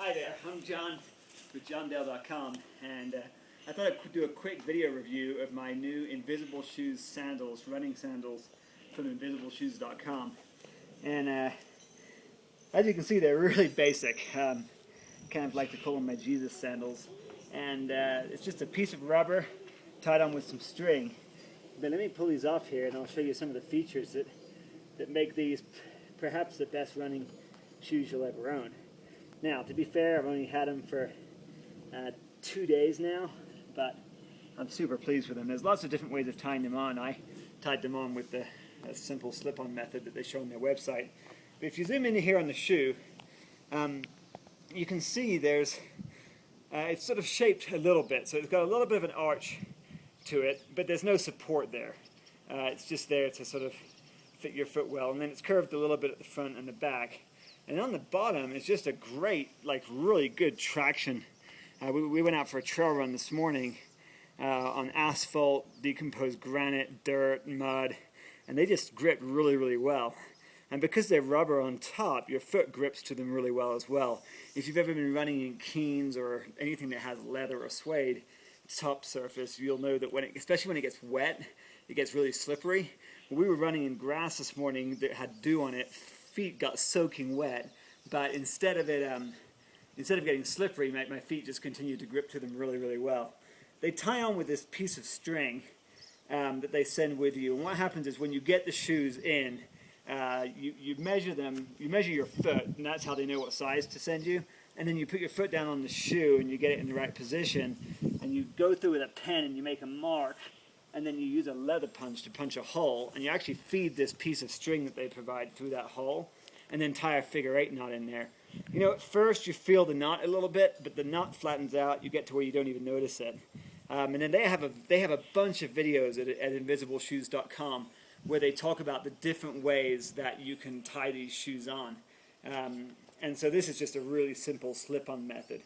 Hi there, I'm John with JonDale.com, and I thought I'd do a quick video review of my new Invisible Shoes sandals, running sandals from InvisibleShoes.com. And as you can see, they're really basic, kind of like to call them my Jesus sandals. And it's just a piece of rubber tied on with some string. But let me pull these off here and I'll show you some of the features that make these perhaps the best running shoes you'll ever own. Now, to be fair, I've only had them for 2 days now, but I'm super pleased with them. There's lots of different ways of tying them on. I tied them on with the simple slip-on method that they show on their website. But if you zoom in here on the shoe, you can see there's it's sort of shaped a little bit, so it's got a little bit of an arch to it, but there's no support there. It's just there to sort of fit your foot well, and then it's curved a little bit at the front and the back. And on the bottom, it's just a great, like really good traction. We went out for a trail run this morning on asphalt, decomposed granite, dirt, mud, and they just grip really, really well. And because they're rubber on top, your foot grips to them really well as well. If you've ever been running in Keens or anything that has leather or suede top surface, you'll know that especially when it gets wet, it gets really slippery. When we were running in grass this morning that had dew on it, feet got soaking wet, but instead of getting slippery, my feet just continued to grip to them really, really well. They tie on with this piece of string that they send with you, and what happens is when you get the shoes in, you measure them, you measure your foot, and that's how they know what size to send you, and then you put your foot down on the shoe and you get it in the right position, and you go through with a pen and you make a mark, and then you use a leather punch to punch a hole, and you actually feed this piece of string that they provide through that hole, and then tie a figure-8 knot in there. You know, at first you feel the knot a little bit, but the knot flattens out, you get to where you don't even notice it. And then they have a bunch of videos at InvisibleShoes.com where they talk about the different ways that you can tie these shoes on. And so this is just a really simple slip-on method.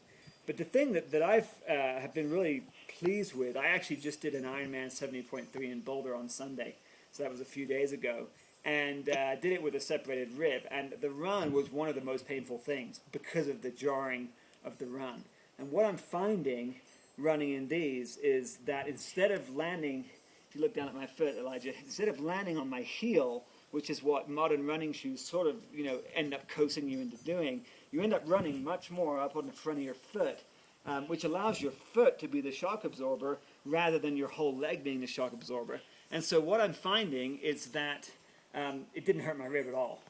But the thing that have been really pleased with, I actually just did an Ironman 70.3 in Boulder on Sunday, so that was a few days ago, and did it with a separated rib, and the run was one of the most painful things because of the jarring of the run. And what I'm finding running in these is that instead of landing, if you look down at my foot, Elijah, instead of landing on my heel, which is what modern running shoes sort of, end up coaxing you into doing, you end up running much more up on the front of your foot, which allows your foot to be the shock absorber rather than your whole leg being the shock absorber. And so what I'm finding is that it didn't hurt my rib at all.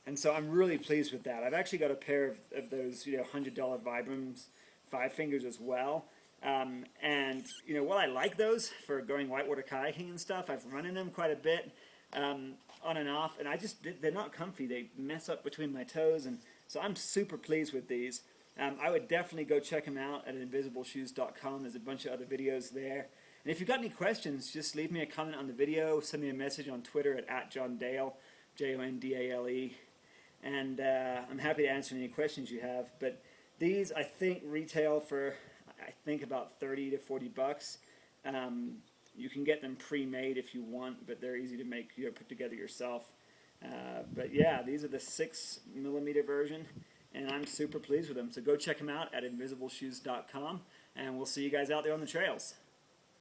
And so I'm really pleased with that. I've actually got a pair of those $100 Vibrams 5 fingers as well. And while I like those for going whitewater kayaking and stuff, I've run in them quite a bit on and off, and they're not comfy. They mess up between my toes, and so I'm super pleased with these. I would definitely go check them out at InvisibleShoes.com. There's a bunch of other videos there. And if you've got any questions, just leave me a comment on the video, send me a message on Twitter at Jon Dale, Jondale. And I'm happy to answer any questions you have. But these, I think, retail for, about 30 to 40 bucks. You can get them pre-made if you want, but they're easy to make, put together yourself. But yeah, these are the 6mm version, and I'm super pleased with them. So go check them out at InvisibleShoes.com, and we'll see you guys out there on the trails.